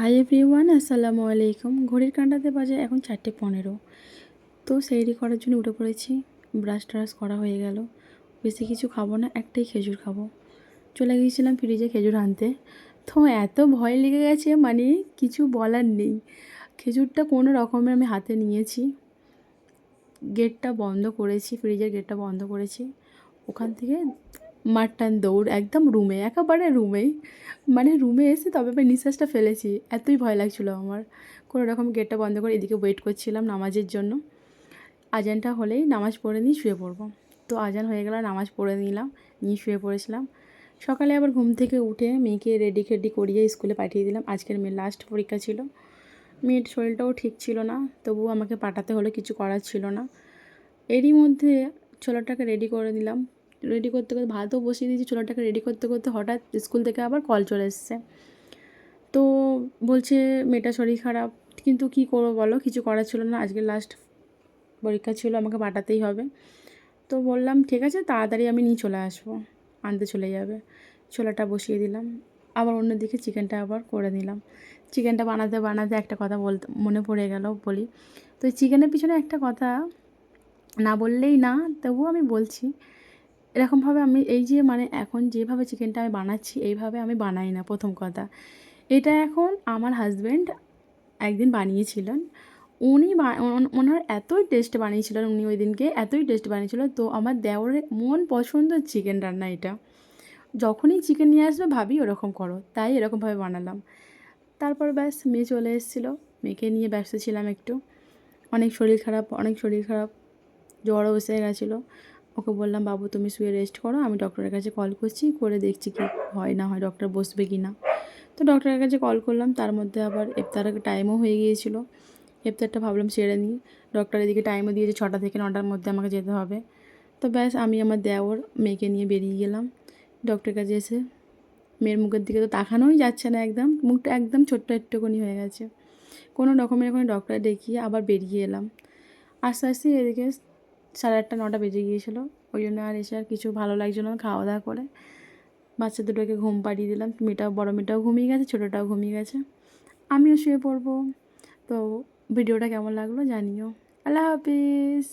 Hi everyone, আসসালামু আলাইকুম। ঘড়ির কাঁটাতে বাজে এখন 4:15। তো সেইরি করার জন্য উঠে পড়েছি। ব্রাশ ট্রাশ করা হয়ে গেল। বেশি কিছু খাবো না, একটাই খেজুর খাবো। চলে গিয়েছিলাম ফ্রিজে খেজুর আনতে। তো এত ভয় লেগে গেছে, মানে কিছু বলার নেই। খেজুরটা কোনো রকমে আমি হাতে নিয়েছি, গেটটা বন্ধ করেছি, ফ্রিজের গেটটা বন্ধ করেছি। ওখান থেকে মারটান দৌড় একদম রুমে, একেবারে রুমেই, মানে রুমে এসে তবে আমি নিঃশ্বাসটা ফেলেছি, এতই ভয় লাগছিলো আমার। কোনো রকম গেটটা বন্ধ করে এদিকে ওয়েট করছিলাম নামাজের জন্য। আজানটা হলেই নামাজ পড়ে নিয়ে শুয়ে পড়বো। তো আজান হয়ে গেল, নামাজ পড়ে নিলাম, নিয়ে শুয়ে পড়েছিলাম। সকালে আবার ঘুম থেকে উঠে মেয়েকে রেডি খেডি করিয়ে স্কুলে পাঠিয়ে দিলাম। আজকের মেয়ের লাস্ট পরীক্ষা ছিল। মেয়ের শরীরটাও ঠিক ছিল না, তবুও আমাকে পাঠাতে হলো, কিছু করার ছিল না। এরই মধ্যে ছোলাটাকে রেডি করে দিলাম। রেডি করতে করতে ভাতও বসিয়ে দিয়েছি, ছোলাটাকে রেডি করতে করতে হঠাৎ স্কুল থেকে আবার কল চলে এসছে। তো বলছে মেয়েটার শরীর খারাপ, কিন্তু কী করবো বলো, কিছু করার ছিল না। আজকে লাস্ট পরীক্ষা ছিল, আমাকে পাঠাতেই হবে। তো বললাম ঠিক আছে, তাড়াতাড়ি আমি নিয়ে চলে আসবো, আনতে চলে যাবে। ছোলাটা বসিয়ে দিলাম, আবার অন্যদিকে চিকেনটা আবার করে দিলাম। চিকেনটা বানাতে বানাতে একটা কথা বলতে মনে পড়ে গেল, বলি। তো এই চিকেনের পিছনে একটা কথা না বললেই না, তবুও আমি বলছি। এরকমভাবে আমি এই যে মানে এখন যেভাবে চিকেনটা আমি বানাচ্ছি, এইভাবে আমি বানাই না, প্রথম কথা। এটা এখন আমার হাজব্যান্ড একদিন বানিয়েছিলেন। উনি ওনার এতই টেস্ট বানিয়েছিলেন, উনি ওই দিনকে এতই টেস্ট বানিয়েছিলেন। তো আমার দেওরের মন পছন্দের চিকেন রান্না এটা। যখনই চিকেন নিয়ে আসবে ভাবি ওরকম করো, তাই এরকমভাবে বানালাম। তারপর ব্যাস মেয়ে চলে এসেছিলো, মেয়েকে নিয়ে ব্যস্ত ছিলাম একটু। অনেক শরীর খারাপ, অনেক শরীর খারাপ, জ্বরও এসে গেছিলো। ওকে বললাম বাবু তুমি শুয়ে রেস্ট করো, আমি ডক্টরের কাছে কল করছি, করে দেখছি কি হয় না হয়, ডক্টর বসবে কি না। তো ডক্টরের কাছে কল করলাম, তার মধ্যে আবার ইফতারের টাইমও হয়ে গিয়েছিলো। ইফতারটা ভাবলাম সেরে নিই। ডক্টর এদিকে টাইমও দিয়েছে 6টা থেকে 9টার মধ্যে আমাকে যেতে হবে। তো ব্যাস আমি আমার দেওর মেয়েকে নিয়ে বেরিয়ে গেলাম ডক্টরের কাছে। এসে মেয়ের মুখের দিকে তো তাকানোই যাচ্ছে না, একদম মুখটা একদম ছোট্ট একটুকুনি হয়ে গেছে। কোনো রকমের ওখানে ডক্টর দেখিয়ে আবার বেরিয়ে এলাম। আস্তে আস্তে এদিকে 8:30 9টা বেজে গিয়েছিলো। ওই জন্য আর এসে আর কিছু ভালো লাগছিল না। খাওয়া দাওয়া করে বাচ্চা দুটোকে ঘুম পাড়িয়ে দিলাম। মেয়েটাও, বড় মেয়েটাও ঘুমিয়ে গেছে, ছোটোটাও ঘুমিয়ে গেছে, আমিও শুয়ে পড়বো। তো ভিডিওটা কেমন লাগলো জানিও। আল্লাহ হাফিজ।